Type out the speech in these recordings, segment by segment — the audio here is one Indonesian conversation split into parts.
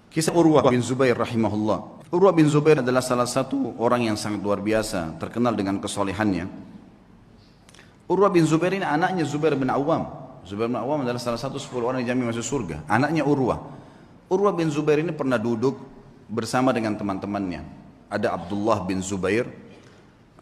Kisah Urwah bin Zubair rahimahullah. Urwah bin Zubair adalah salah satu orang yang sangat luar biasa, terkenal dengan kesolehannya. Urwah bin Zubair ini anaknya Zubair bin Awam. Zubair bin Awam adalah salah satu 10 orang yang dijamin masuk surga. Anaknya Urwah. Urwah bin Zubair ini pernah duduk bersama dengan teman-temannya. Ada Abdullah bin Zubair,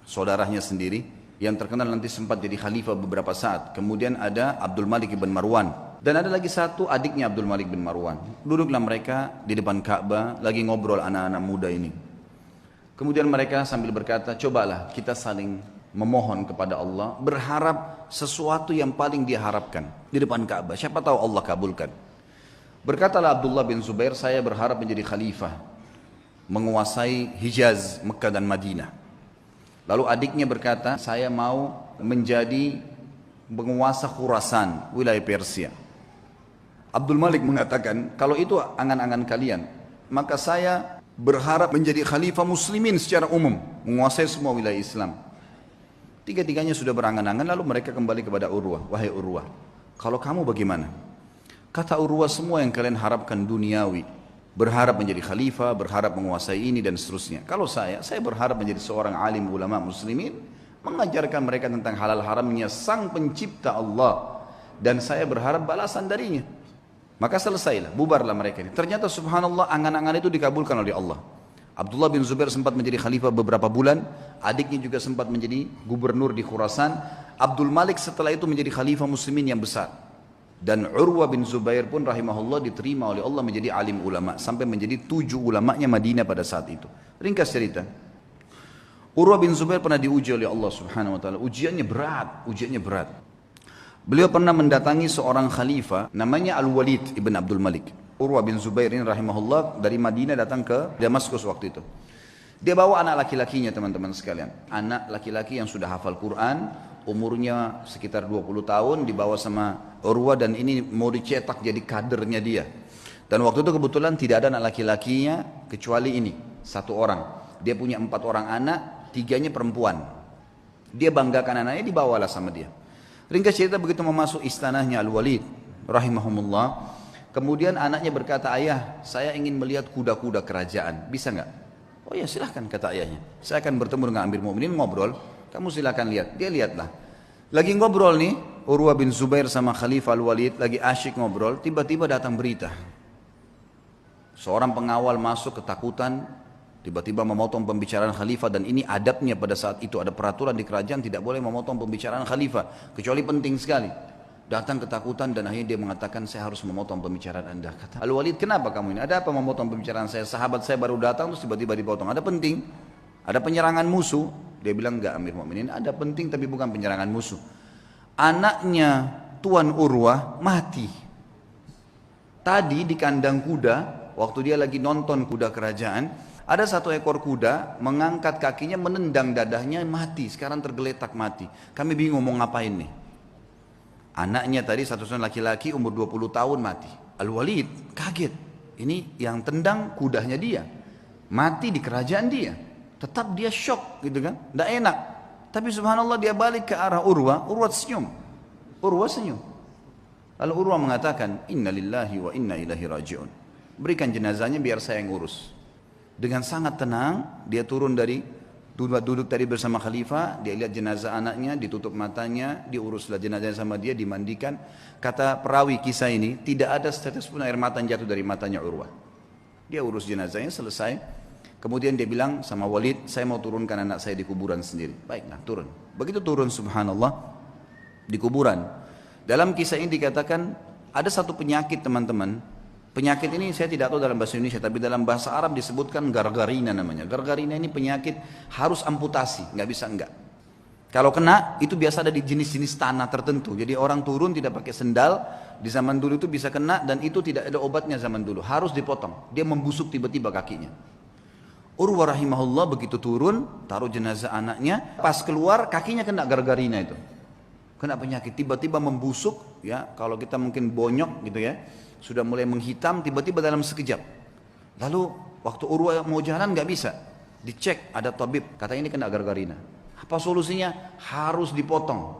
saudaranya sendiri, yang terkenal nanti sempat jadi khalifah beberapa saat. Kemudian ada Abdul Malik bin Marwan. Dan ada lagi satu adiknya Abdul Malik bin Marwan. Duduklah mereka di depan Ka'bah, lagi ngobrol anak-anak muda ini. Kemudian mereka sambil berkata, cobalah kita saling memohon kepada Allah, berharap sesuatu yang paling dia harapkan di depan Ka'bah. Siapa tahu Allah kabulkan. Berkatalah Abdullah bin Zubair, saya berharap menjadi khalifah, menguasai Hijaz, Mekah dan Madinah. Lalu adiknya berkata, saya mau menjadi penguasa Khurasan, wilayah Persia. Abdul Malik mengatakan, kalau itu angan-angan kalian, maka saya berharap menjadi khalifah muslimin secara umum, menguasai semua wilayah Islam. Tiga-tiganya sudah berangan-angan, lalu mereka kembali kepada Urwah. Wahai Urwah, kalau kamu bagaimana? Kata Urwah, semua yang kalian harapkan duniawi, berharap menjadi khalifah, berharap menguasai ini dan seterusnya. Kalau saya berharap menjadi seorang alim ulama muslimin, mengajarkan mereka tentang halal haramnya sang pencipta Allah, dan saya berharap balasan darinya. Maka selesailah, bubarlah mereka ini. Ternyata subhanallah, angan-angan itu dikabulkan oleh Allah. Abdullah bin Zubair sempat menjadi khalifah beberapa bulan, adiknya juga sempat menjadi gubernur di Khurasan. Abdul Malik setelah itu menjadi khalifah muslimin yang besar. Dan Urwah bin Zubair pun rahimahullah diterima oleh Allah menjadi alim ulama, sampai menjadi 7 ulamanya Madinah pada saat itu. Ringkas cerita, Urwah bin Zubair pernah diuji oleh Allah subhanahu wa ta'ala. Ujiannya berat. Beliau pernah mendatangi seorang khalifah namanya Al-Walid ibn Abdul Malik. Urwah bin Zubair ini rahimahullah dari Madinah datang ke Damaskus waktu itu. Dia bawa anak laki-lakinya, teman-teman sekalian. Anak laki-laki yang sudah hafal Quran, umurnya sekitar 20 tahun, dibawa sama Urwah, dan ini mau dicetak jadi kadernya dia. Dan waktu itu kebetulan tidak ada anak laki-lakinya kecuali ini, satu orang. Dia punya 4 orang anak, 3-nya perempuan. Dia banggakan anaknya, dibawalah sama dia. Ringkas cerita, begitu memasuk istanahnya Al-Walid rahimahumullah, kemudian anaknya berkata, ayah, saya ingin melihat kuda-kuda kerajaan, bisa nggak? Oh ya silahkan, kata ayahnya, saya akan bertemu dengan Amir Mu'minin, ngobrol, kamu silahkan lihat. Dia lihatlah, lagi ngobrol nih Urwah bin Zubair sama Khalifah Al-Walid, lagi asyik ngobrol, tiba-tiba datang berita, seorang pengawal masuk ketakutan, tiba-tiba memotong pembicaraan khalifah. Dan ini adabnya pada saat itu, ada peraturan di kerajaan tidak boleh memotong pembicaraan khalifah kecuali penting sekali. Datang ketakutan dan akhirnya dia mengatakan, saya harus memotong pembicaraan anda. Kata Al-Walid, kenapa kamu ini? Ada apa memotong pembicaraan saya? Sahabat saya baru datang terus tiba-tiba dipotong. Ada penting? Ada penyerangan musuh? Dia bilang, enggak Amir Mu'minin, ada penting tapi bukan penyerangan musuh. Anaknya Tuan Urwah mati tadi di kandang kuda. Waktu dia lagi nonton kuda kerajaan, ada satu ekor kuda mengangkat kakinya, menendang dadahnya, mati. Sekarang tergeletak mati. Kami bingung mau ngapain nih. Anaknya tadi satu-satunya laki-laki umur 20 tahun mati. Al-Walid kaget. Ini yang tendang kudanya dia, mati di kerajaan dia. Tetap dia shock gitu kan, tidak enak. Tapi subhanallah dia balik ke arah Urwah. Urwah senyum. Lalu Urwah mengatakan, inna lillahi wa inna ilaihi raji'un. Berikan jenazahnya biar saya yang urus. Dengan sangat tenang dia turun dari duduk tadi bersama khalifah. Dia lihat jenazah anaknya, ditutup matanya, diuruslah jenazahnya sama dia, dimandikan. Kata perawi kisah ini, tidak ada setetes pun air mata yang jatuh dari matanya Urwah. Dia urus jenazahnya, selesai. Kemudian dia bilang sama Walid, saya mau turunkan anak saya di kuburan sendiri. Baiklah, turun. Begitu turun subhanallah di kuburan, dalam kisah ini dikatakan ada satu penyakit, teman-teman. Penyakit ini saya tidak tahu dalam bahasa Indonesia, tapi dalam bahasa Arab disebutkan gargarina namanya. Gargarina ini penyakit harus amputasi, nggak bisa enggak. Kalau kena itu biasa ada di jenis-jenis tanah tertentu. Jadi orang turun tidak pakai sendal di zaman dulu itu bisa kena, dan itu tidak ada obatnya zaman dulu. Harus dipotong. Dia membusuk tiba-tiba kakinya. Urwah rahimahullah begitu turun, taruh jenazah anaknya, pas keluar kakinya kena gargarina itu. Kena penyakit, tiba-tiba membusuk ya. Kalau kita mungkin bonyok gitu ya, sudah mulai menghitam tiba-tiba dalam sekejap. Lalu waktu Urwah mau jalan nggak bisa, dicek ada tabib, kata ini kena gargarina. Apa solusinya? Harus dipotong.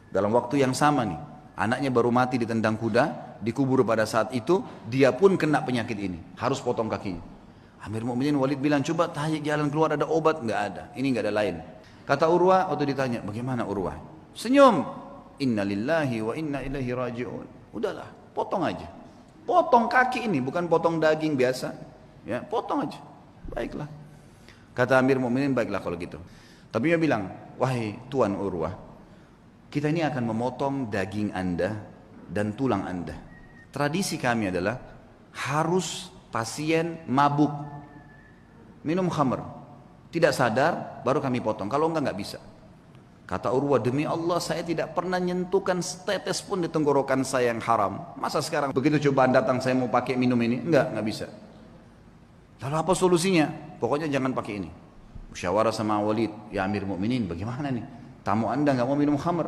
Dalam waktu yang sama nih, anaknya baru mati ditendang kuda, dikubur pada saat itu, dia pun kena penyakit ini, harus potong kakinya. Amir Mukminin Walid bilang, coba tanya jalan keluar, ada obat? Nggak ada, ini nggak ada lain. Kata Urwah waktu ditanya, bagaimana Urwah? Senyum, inna lillahi wa inna ilaihi raji'un. Udahlah, potong aja, potong kaki ini, bukan potong daging biasa, ya potong aja. Baiklah, kata Amir Mukminin, baiklah kalau gitu. Tapi dia bilang, wahai Tuan Urwah, kita ini akan memotong daging Anda dan tulang Anda. Tradisi kami adalah harus pasien mabuk, minum khamr, tidak sadar, baru kami potong. Kalau enggak bisa. Kata Urwah, demi Allah saya tidak pernah nyentuhkan setetes pun di tenggorokan saya yang haram. Masa sekarang begitu cobaan datang saya mau pakai minum ini? Enggak bisa. Lalu apa solusinya? Pokoknya jangan pakai ini. Musyawarah sama Walid, ya Amir Mukminin, bagaimana nih? Tamu Anda nggak mau minum khamr,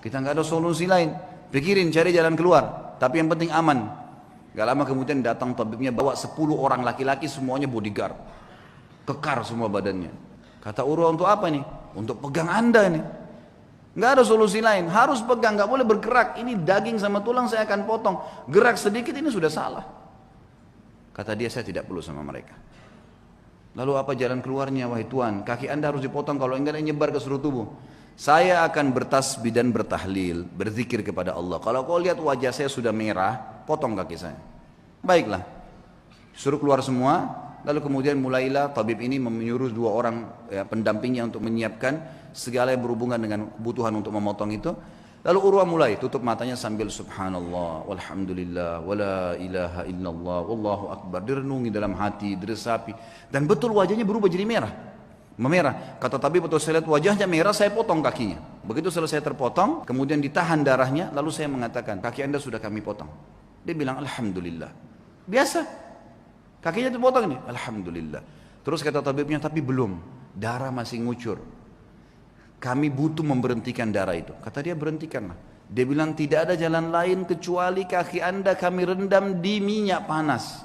kita nggak ada solusi lain. Pikirin cari jalan keluar, tapi yang penting aman. Gak lama kemudian datang tabibnya bawa 10 orang laki-laki, semuanya bodyguard, kekar semua badannya. Kata Urwah, untuk apa nih? Untuk pegang Anda nih. Nggak ada solusi lain, harus pegang, nggak boleh bergerak. Ini daging sama tulang saya akan potong. Gerak sedikit ini sudah salah. Kata dia, saya tidak perlu sama mereka. Lalu apa jalan keluarnya, wahai Tuan? Kaki Anda harus dipotong, kalau enggak nyebar ke seluruh tubuh. Saya akan bertasbih dan bertahlil, berzikir kepada Allah. Kalau kau lihat wajah saya sudah merah, potong kaki saya. Baiklah, suruh keluar semua. Lalu kemudian mulailah tabib ini menyuruh 2 orang pendampingnya untuk menyiapkan segala yang berhubungan dengan kebutuhan untuk memotong itu. Lalu Urwah mulai tutup matanya sambil subhanallah, walhamdulillah, wala ilaha illallah, wallahu akbar. Direnungi dalam hati, diresapi. Dan betul wajahnya berubah jadi merah. Memerah. Kata tabib, betul saya lihat wajahnya merah, saya potong kakinya. Begitu selesai terpotong, kemudian ditahan darahnya, lalu saya mengatakan, kaki Anda sudah kami potong. Dia bilang, alhamdulillah. Biasa. Kakinya dipotong ini, alhamdulillah. Terus kata tabibnya, tapi belum. Darah masih ngucur. Kami butuh memberhentikan darah itu. Kata dia, berhentikanlah. Dia bilang, tidak ada jalan lain kecuali kaki Anda kami rendam di minyak panas.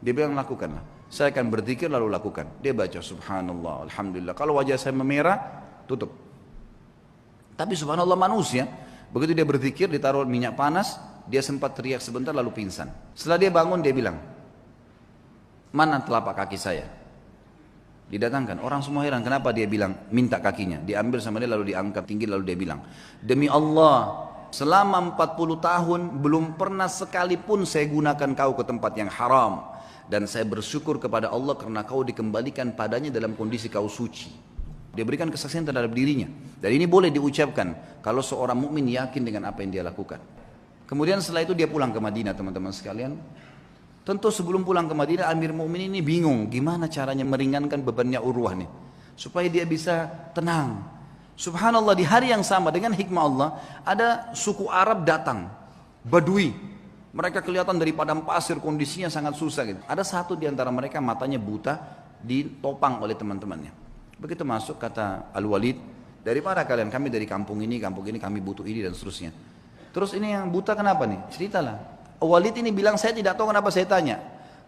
Dia bilang, lakukanlah. Saya akan berzikir lalu lakukan. Dia baca subhanallah, alhamdulillah. Kalau wajah saya memerah, tutup. Tapi subhanallah manusia, begitu dia berzikir, ditaruh minyak panas, dia sempat teriak sebentar lalu pingsan. Setelah dia bangun, dia bilang, mana telapak kaki saya? Didatangkan, orang semua heran, kenapa dia bilang minta kakinya, diambil sama dia lalu diangkat tinggi lalu dia bilang, demi Allah selama 40 tahun belum pernah sekalipun saya gunakan kau ke tempat yang haram, dan saya bersyukur kepada Allah karena kau dikembalikan padanya dalam kondisi kau suci. Dia berikan kesaksian terhadap dirinya, dan ini boleh diucapkan kalau seorang mukmin yakin dengan apa yang dia lakukan. Kemudian setelah itu dia pulang ke Madinah, teman-teman sekalian. Tentu sebelum pulang ke Madinah, Amir Mukminin ini bingung gimana caranya meringankan bebannya Urwah nih, supaya dia bisa tenang. Subhanallah, di hari yang sama dengan hikmah Allah, ada suku Arab datang, Badui. Mereka kelihatan dari padang pasir, kondisinya sangat susah gitu. Ada satu di antara mereka matanya buta, ditopang oleh teman-temannya. Begitu masuk, kata Al-Walid, dari mana kalian? Kami dari kampung ini kami butuh ini dan seterusnya. Terus ini yang buta kenapa nih? Ceritalah. Walid ini bilang, saya tidak tahu kenapa saya tanya.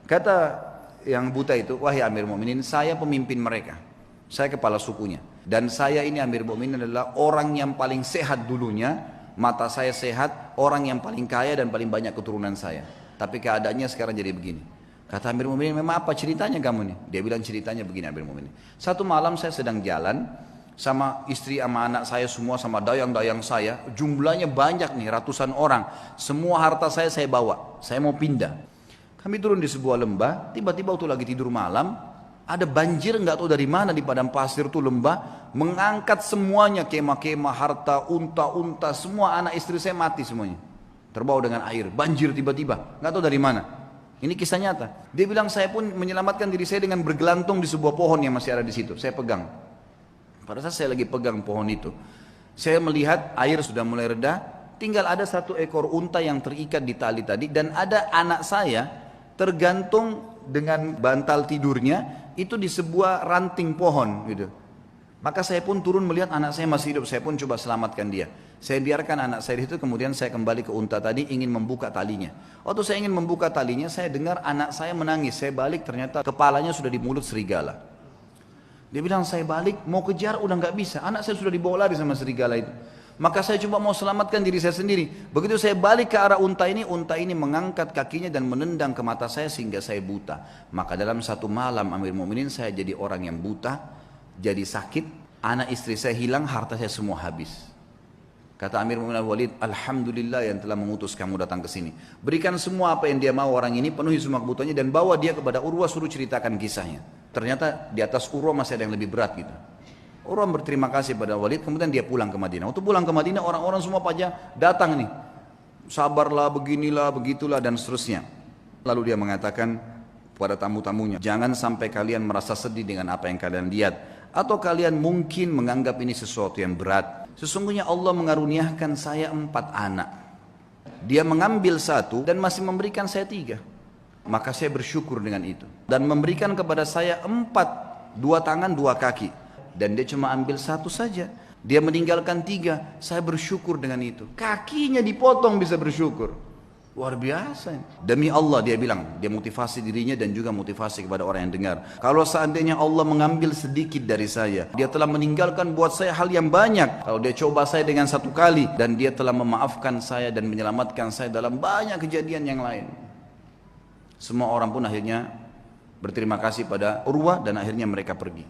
Kata yang buta itu, wahai Amir Mukminin, saya pemimpin mereka. Saya kepala sukunya. Dan saya ini Amir Mukminin adalah orang yang paling sehat dulunya. Mata saya sehat, orang yang paling kaya dan paling banyak keturunan saya. Tapi keadaannya sekarang jadi begini. Kata Amir Mukminin, memang apa ceritanya kamu nih? Dia bilang ceritanya begini Amir Mukminin. Satu malam saya sedang jalan, sama istri sama anak saya semua sama dayang-dayang saya, jumlahnya banyak nih, ratusan orang. Semua harta saya bawa, saya mau pindah. Kami turun di sebuah lembah, tiba-tiba waktu lagi tidur malam, ada banjir nggak tahu dari mana di padang pasir tuh lembah, mengangkat semuanya, kemah-kemah, harta, unta-unta, semua anak istri saya mati semuanya. Terbawa dengan air, banjir tiba-tiba, nggak tahu dari mana. Ini kisah nyata. Dia bilang, saya pun menyelamatkan diri saya dengan bergelantung di sebuah pohon yang masih ada di situ, saya pegang. Pada saat saya lagi pegang pohon itu, saya melihat air sudah mulai reda, tinggal ada 1 ekor unta yang terikat di tali tadi, dan ada anak saya tergantung dengan bantal tidurnya itu di sebuah ranting pohon gitu. Maka saya pun turun melihat anak saya masih hidup, saya pun coba selamatkan dia. Saya biarkan anak saya itu, kemudian saya kembali ke unta tadi ingin membuka talinya. Waktu saya ingin membuka talinya, saya dengar anak saya menangis. Saya balik, ternyata kepalanya sudah di mulut serigala. Dia bilang, saya balik mau kejar udah nggak bisa, anak saya sudah dibawa lari sama serigala itu. Maka saya cuma mau selamatkan diri saya sendiri. Begitu saya balik ke arah unta ini mengangkat kakinya dan menendang ke mata saya sehingga saya buta. Maka dalam satu malam Amir Mu'minin saya jadi orang yang buta, jadi sakit, anak istri saya hilang, harta saya semua habis. Kata Amir Mu'minin Al-Walid, Alhamdulillah yang telah mengutus kamu datang ke sini. Berikan semua apa yang dia mau orang ini, penuhi semua kebutuhannya dan bawa dia kepada Urwah, suruh ceritakan kisahnya. Ternyata di atas Urwah masih ada yang lebih berat gitu. Urwah berterima kasih pada Walid, kemudian dia pulang ke Madinah. Waktu pulang ke Madinah, orang-orang semua pada datang nih. Sabarlah, beginilah, begitulah, dan seterusnya. Lalu dia mengatakan kepada tamu-tamunya, jangan sampai kalian merasa sedih dengan apa yang kalian lihat. Atau kalian mungkin menganggap ini sesuatu yang berat. Sesungguhnya Allah mengaruniakan saya 4 anak. Dia mengambil 1 dan masih memberikan saya 3. Maka saya bersyukur dengan itu. Dan memberikan kepada saya 4, 2 tangan, 2 kaki. Dan dia cuma ambil 1 saja. Dia meninggalkan 3. Saya bersyukur dengan itu. Kakinya dipotong bisa bersyukur. Luar biasa. Demi Allah dia bilang. Dia motivasi dirinya dan juga motivasi kepada orang yang dengar. Kalau seandainya Allah mengambil sedikit dari saya, dia telah meninggalkan buat saya hal yang banyak. Kalau dia coba saya dengan 1 kali, dan dia telah memaafkan saya dan menyelamatkan saya dalam banyak kejadian yang lain. Semua orang pun akhirnya berterima kasih pada Urwah dan akhirnya mereka pergi.